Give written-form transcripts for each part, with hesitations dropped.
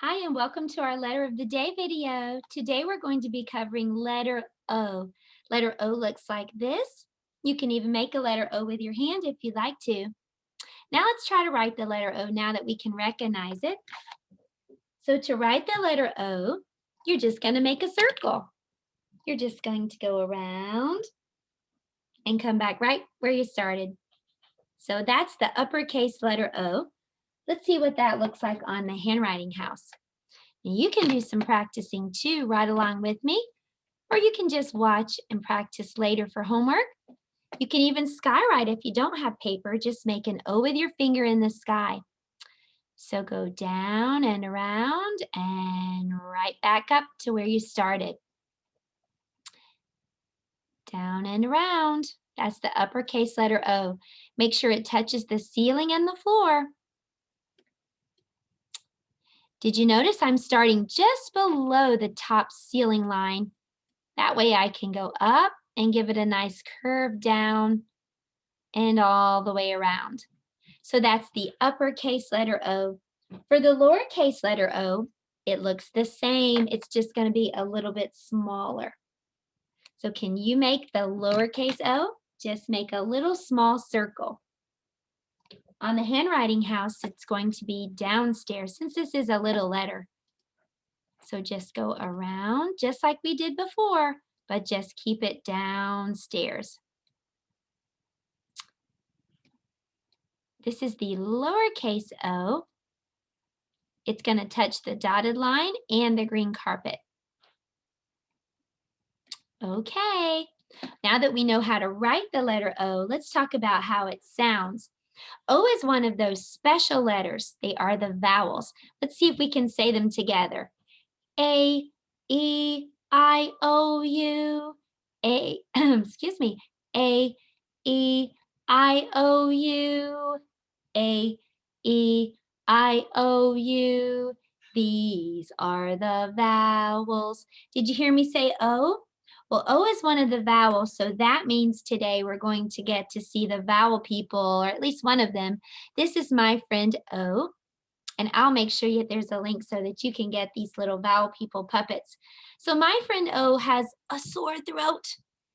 Hi, and welcome to our letter of the day video. Today we're going to be covering letter O. Letter O looks like this. You can even make a letter O with your hand if you'd like to. Now let's try to write the letter O now that we can recognize it. So to write the letter O, you're just going to make a circle. You're just going to go around and come back right where you started. So that's the uppercase letter O. Let's see what that looks like on the handwriting house. You can do some practicing too right along with me, or you can just watch and practice later for homework. You can even skywrite if you don't have paper, just make an O with your finger in the sky. So go down and around and right back up to where you started. Down and around. That's the uppercase letter O. Make sure it touches the ceiling and the floor. Did you notice I'm starting just below the top ceiling line? That way I can go up and give it a nice curve down and all the way around. So that's the uppercase letter O. For the lowercase letter O, it looks the same. It's just going to be a little bit smaller. So can you make the lowercase O? Just make a little small circle. On the handwriting house, it's going to be downstairs since this is a little letter. So just go around just like we did before, but just keep it downstairs. This is the lowercase o. It's going to touch the dotted line and the green carpet. Okay, now that we know how to write the letter O, let's talk about how it sounds. O is one of those special letters. They are the vowels. Let's see if we can say them together. A, E, I, O, U. A, excuse me, A, E, I, O, U. A, E, I, O, U. These are the vowels. Did you hear me say O? Well, O is one of the vowels, so that means today we're going to get to see the vowel people, or at least one of them. This is my friend O, and I'll make sure there's a link so that you can get these little vowel people puppets. So my friend O has a sore throat,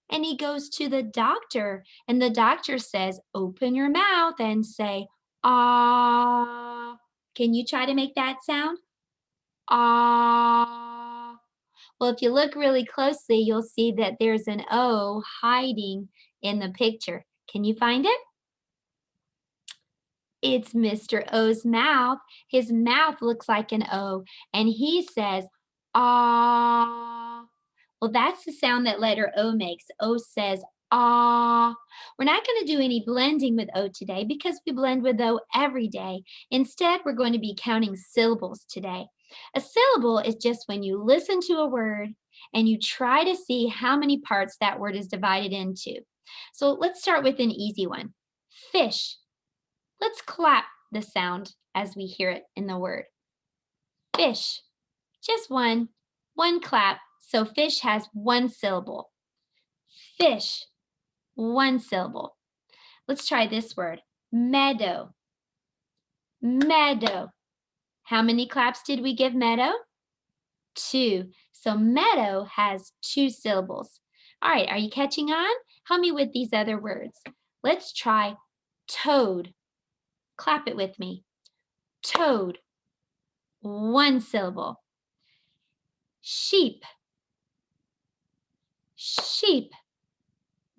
and he goes to the doctor, and the doctor says, open your mouth and say, ah. Can you try to make that sound? Ah. Well, if you look really closely, you'll see that there's an O hiding in the picture. Can you find it? It's Mr. O's mouth. His mouth looks like an O, and he says, ah. Well, that's the sound that letter O makes. O says, ah. We're not going to do any blending with O today because we blend with O every day. Instead, we're going to be counting syllables today. A syllable is just when you listen to a word and you try to see how many parts that word is divided into. So let's start with an easy one. Fish. Let's clap the sound as we hear it in the word. Fish. Just one clap. So fish has one syllable. Fish. One syllable. Let's try this word. Meadow. Meadow. How many claps did we give meadow? 2. So meadow has 2 syllables. All right, are you catching on? Help me with these other words. Let's try toad. Clap it with me. Toad. 1 syllable. Sheep. Sheep.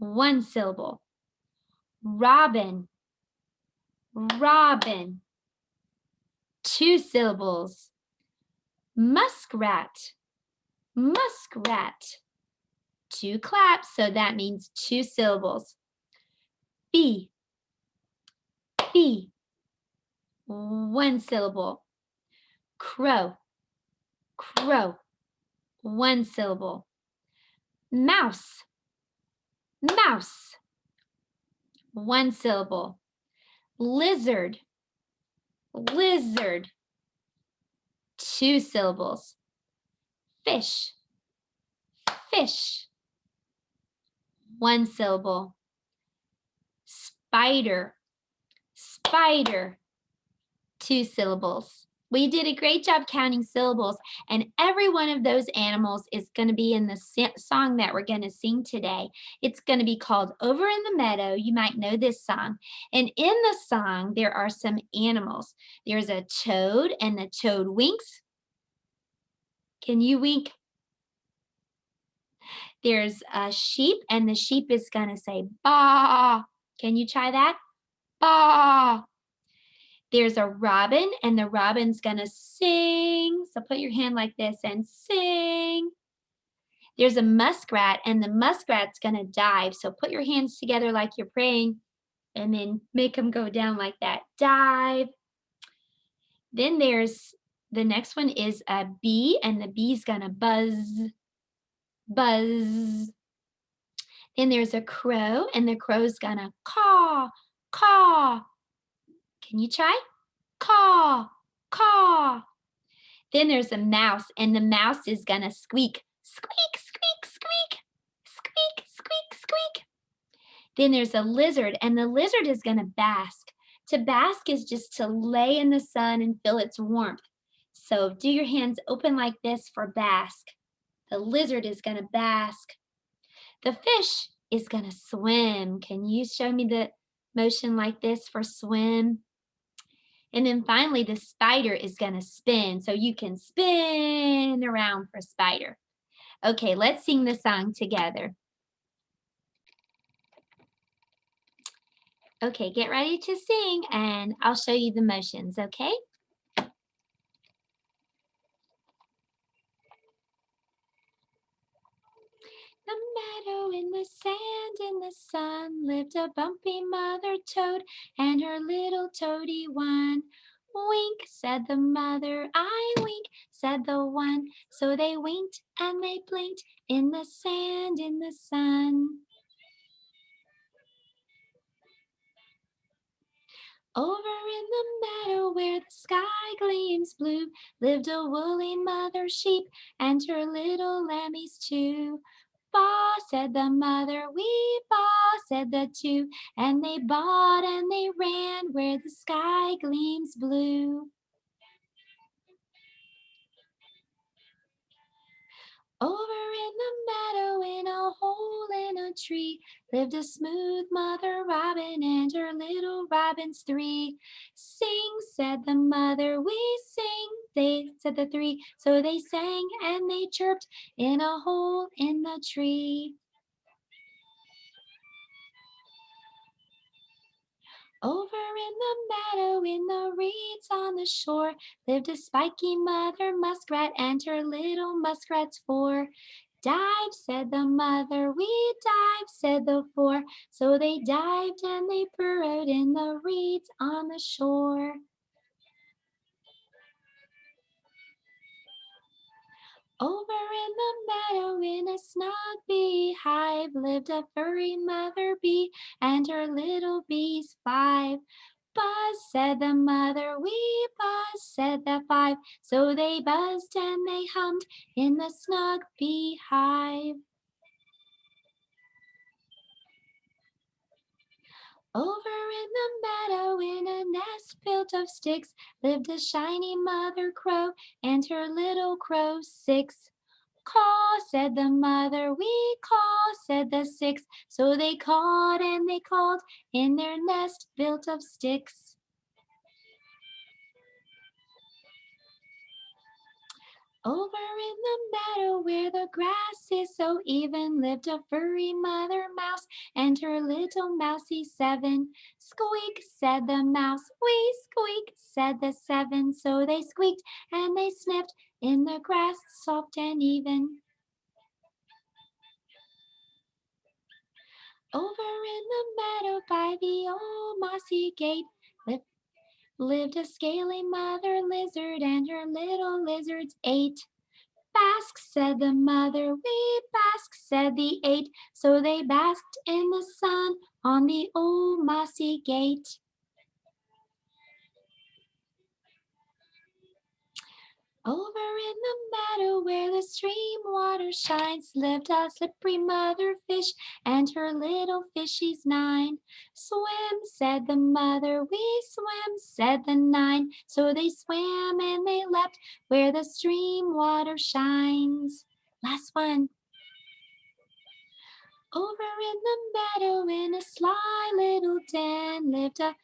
1 syllable. Robin. Robin. 2 syllables. Muskrat. Muskrat. 2 claps, so that means 2 syllables. Bee. Bee. 1 syllable. Crow. Crow. 1 syllable. Mouse. Mouse. 1 syllable. Lizard. Lizard. 2 syllables. Fish. Fish. 1 syllable. Spider. Spider. 2 syllables. We did a great job counting syllables, and every one of those animals is going to be in the song that we're going to sing today. It's going to be called Over in the Meadow. You might know this song. And in the song, there are some animals. There's a toad, and the toad winks. Can you wink? There's a sheep, and the sheep is going to say, "Baa." Can you try that? Baa. There's a robin, and the robin's gonna sing. So put your hand like this and sing. There's a muskrat, and the muskrat's gonna dive. So put your hands together like you're praying, and then make them go down like that. Dive. Then there's the next one is a bee, and the bee's gonna buzz, buzz. Then there's a crow, and the crow's gonna caw, caw. Can you try? Caw, caw. Then there's a mouse, and the mouse is gonna squeak, squeak, squeak, squeak, squeak, squeak, squeak. Then there's a lizard, and the lizard is gonna bask. To bask is just to lay in the sun and feel its warmth. So do your hands open like this for bask. The lizard is gonna bask. The fish is gonna swim. Can you show me the motion like this for swim? And then finally, the spider is going to spin. So you can spin around for spider. Okay, let's sing the song together. Okay, get ready to sing and I'll show you the motions, okay? The meadow in the sand in the sun lived a bumpy mother toad and her little toady one. Wink, said the mother, I wink, said the one. So they winked and they blinked in the sand in the sun. Over in the meadow where the sky gleams blue lived a woolly mother sheep and her little lammies too. Baa, said the mother, wee baa, said the two, and they bawed and they ran where the sky gleams blue. Over in the meadow in a hole in a tree lived a smooth mother robin and her little robins three. Sing, said the mother, we sing, they said the three. So they sang and they chirped in a hole in the tree. Over in the meadow, in the reeds on the shore, lived a spiky mother muskrat and her little muskrats four. Dive, said the mother, we dive, said the four. So they dived and they burrowed in the reeds on the shore. Over in the meadow, in a snug beehive, lived a furry mother bee and her little bees five. Buzz, said the mother, we buzz, said the five. So they buzzed and they hummed in the snug beehive. Over in the meadow, in a nest built of sticks, lived a shiny mother crow and her little crow six. Caw, said the mother, we caw, said the six. So they cawed and they called in their nest built of sticks. Over in the meadow where the grass is so even lived a furry mother mouse and her little mousie seven. Squeak, said the mouse, we squeak, said the seven. So they squeaked and they sniffed in the grass soft and even. Over in the meadow by the old mossy gate lived a scaly mother lizard and her little lizards eight. Bask, said the mother, we bask, said the eight. So they basked in the sun on the old mossy gate. Over in the meadow where the stream water shines. Lived a slippery mother fish, and her little fishies 9. Swim, said the mother, we swim, said the 9. So they swam and they leapt where the stream water shines. Last one. Over in the meadow, in a sly little den, lived a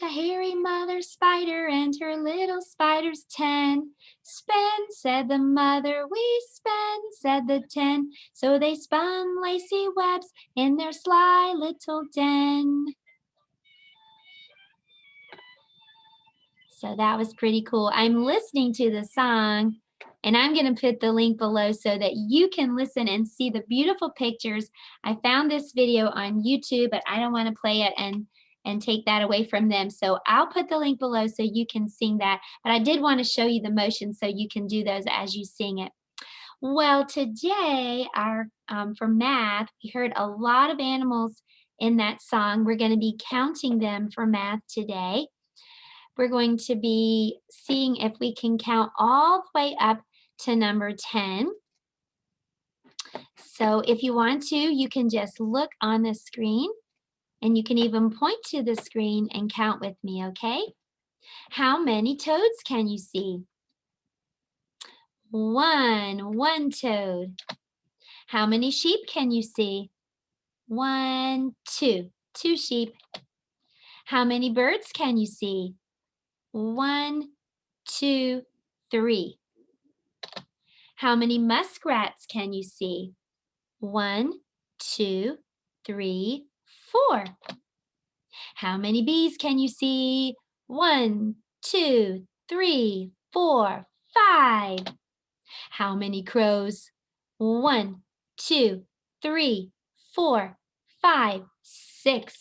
hairy mother spider and her little spiders 10. Spin, said the mother, we spin, said the 10. So they spun lacy webs in their sly little den. So that was pretty cool. I'm listening to the song, and I'm going to put the link below so that you can listen and see the beautiful pictures. I found this video on YouTube, but I don't want to play it and take that away from them. So I'll put the link below so you can sing that. But I did want to show you the motion so you can do those as you sing it. Well, today for math, we heard a lot of animals in that song. We're going to be counting them for math today. We're going to be seeing if we can count all the way up to number 10. So if you want to, you can just look on the screen, and you can even point to the screen and count with me, okay? How many toads can you see? One toad. How many sheep can you see? 1, 2 sheep. How many birds can you see? 1, 2, 3. How many muskrats can you see? 1, 2, 3, 4. How many bees can you see? 1, 2, 3, 4, 5. How many crows? 1, 2, 3, 4, 5, 6.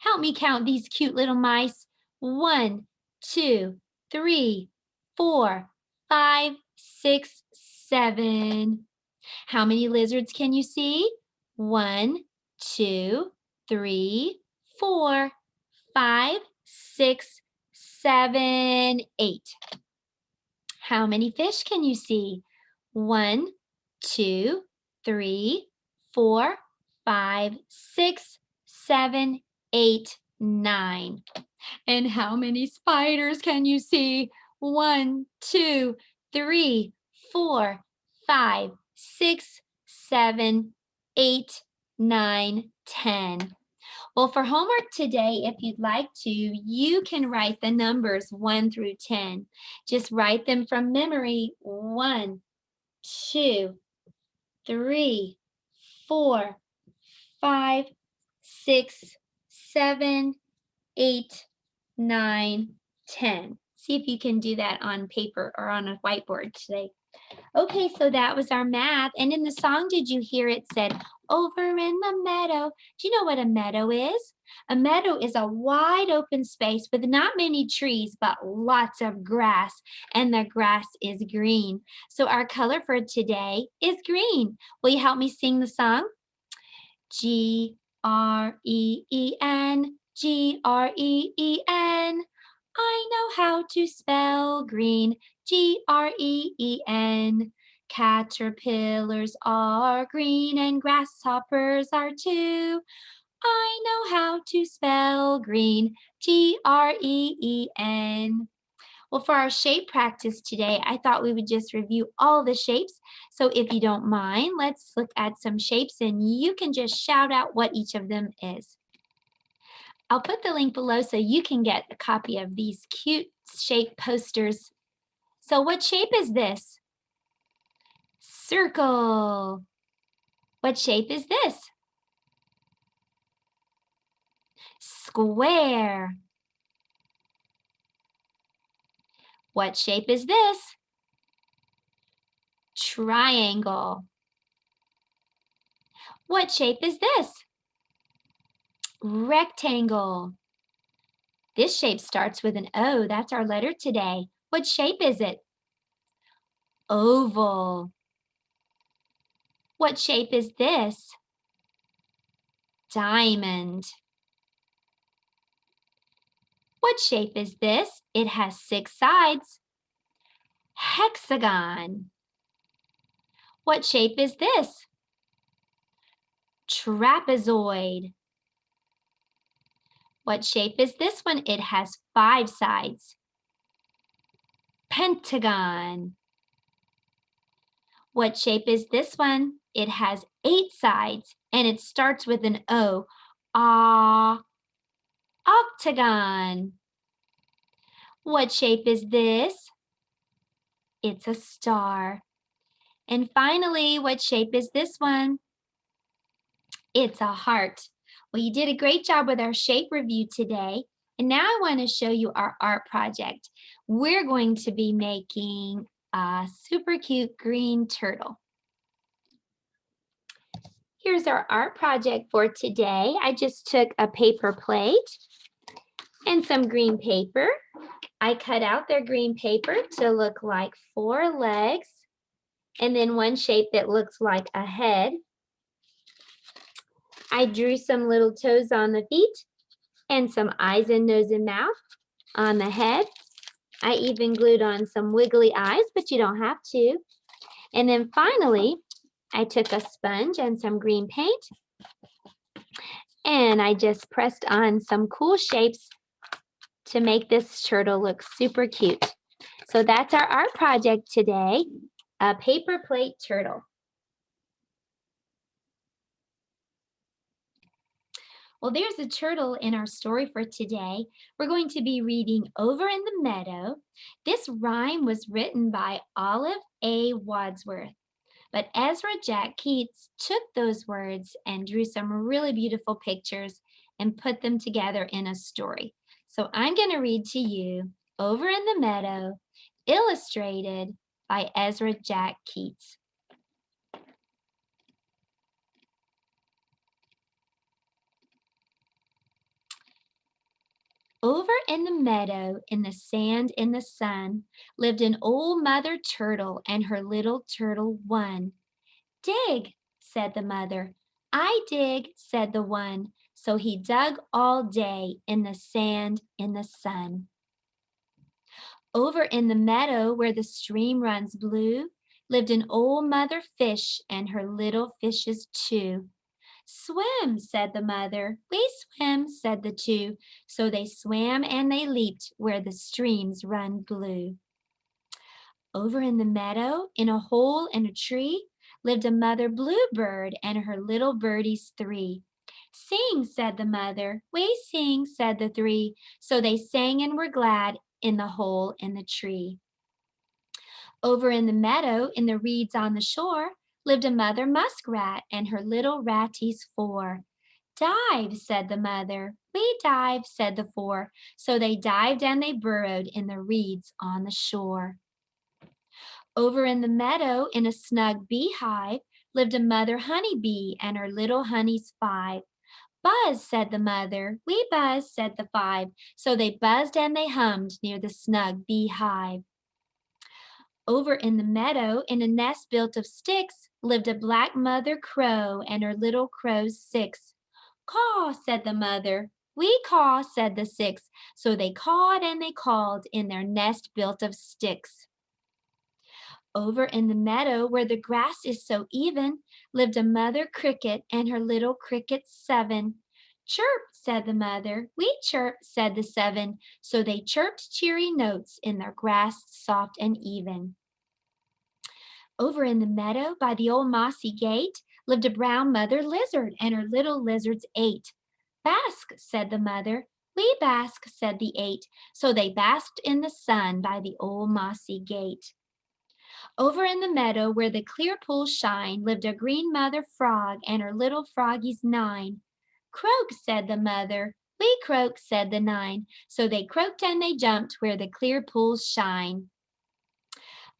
Help me count these cute little mice. 1, 2, 3, 4, 5, 6, 7. How many lizards can you see? 1, 2, 3, 4, 5, 6, 7, 8. How many fish can you see? 1, 2, 3, 4, 5, 6, 7, 8, 9. And how many spiders can you see? 1, 2, 3, 4, 5, 6, 7, 8, 9, 10. Well, for homework today, if you'd like to, you can write the numbers 1 through 10. Just write them from memory. 1, 2, 3, 4, 5, 6, 7, 8, 9, 10. See if you can do that on paper or on a whiteboard today. Okay, so that was our math. And in the song, did you hear it said, over in the meadow? Do you know what a meadow is? A meadow is a wide open space with not many trees, but lots of grass, and the grass is green. So our color for today is green. Will you help me sing the song? Green, green. I know how to spell green, green. Caterpillars are green and grasshoppers are too. I know how to spell green, green. Well, for our shape practice today, I thought we would just review all the shapes. So if you don't mind, let's look at some shapes and you can just shout out what each of them is. I'll put the link below so you can get a copy of these cute shape posters. So what shape is this? Circle. What shape is this? Square. What shape is this? Triangle. What shape is this? Rectangle. This shape starts with an O. That's our letter today. What shape is it? Oval. What shape is this? Diamond. What shape is this? It has 6 sides. Hexagon. What shape is this? Trapezoid. What shape is this one? It has 5 sides. Pentagon. What shape is this one? It has 8 sides and it starts with an O. Octagon. What shape is this? It's a star. And finally, what shape is this one? It's a heart. Well, you did a great job with our shape review today. And now I want to show you our art project. We're going to be making a super cute green turtle. Here's our art project for today. I just took a paper plate and some green paper. I cut out their green paper to look like 4 legs and then one shape that looks like a head. I drew some little toes on the feet and some eyes and nose and mouth on the head. I even glued on some wiggly eyes, but you don't have to. And then finally, I took a sponge and some green paint and I just pressed on some cool shapes to make this turtle look super cute. So that's our art project today, a paper plate turtle. Well, there's a turtle in our story for today. We're going to be reading Over in the Meadow. This rhyme was written by Olive A. Wadsworth. But Ezra Jack Keats took those words and drew some really beautiful pictures and put them together in a story. So I'm going to read to you Over in the Meadow, illustrated by Ezra Jack Keats. Over in the meadow, in the sand, in the sun, lived an old mother turtle and her little turtle one. Dig, said the mother. I dig, said the one. So he dug all day in the sand, in the sun. Over in the meadow where the stream runs blue, lived an old mother fish and her little fishes too. Swim, said the mother. We swim, said the two. So they swam and they leaped where the streams run blue. Over in the meadow, in a hole in a tree, lived a mother bluebird and her little birdies 3. Sing, said the mother. We sing, said the 3. So they sang and were glad in the hole in the tree. Over in the meadow, in the reeds on the shore, lived a mother muskrat and her little ratties 4. Dive, said the mother. We dive, said the 4. So they dived and they burrowed in the reeds on the shore. Over in the meadow, in a snug beehive, lived a mother honeybee and her little honeys 5. Buzz, said the mother. We buzz, said the 5. So they buzzed and they hummed near the snug beehive. Over in the meadow, in a nest built of sticks, lived a black mother crow and her little crows 6. Caw, said the mother. We caw, said the 6. So they cawed and they called in their nest built of sticks. Over in the meadow where the grass is so even, lived a mother cricket and her little crickets 7. Chirp, said the mother. We chirp, said the 7. So they chirped cheery notes in their grass soft and even. Over in the meadow by the old mossy gate lived a brown mother lizard and her little lizards 8. Bask, said the mother. We bask, said the 8. So they basked in the sun by the old mossy gate. Over in the meadow where the clear pools shine lived a green mother frog and her little froggies 9. Croak, said the mother. We croak, said the 9. So they croaked and they jumped where the clear pools shine.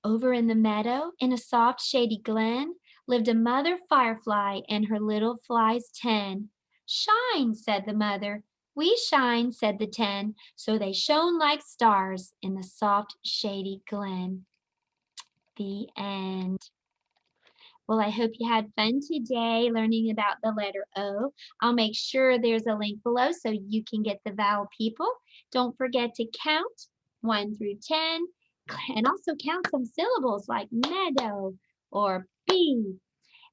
Over in the meadow, in a soft shady glen, lived a mother firefly and her little flies 10. Shine, said the mother. We shine, said the 10. So they shone like stars in the soft shady glen. The end. Well, I hope you had fun today learning about the letter O. I'll make sure there's a link below so you can get the vowel people. Don't forget to count 1 through 10 and also count some syllables like meadow or C.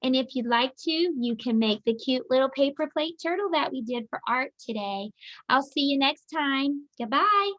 And if you'd like to, you can make the cute little paper plate turtle that we did for art today. I'll see you next time. Goodbye.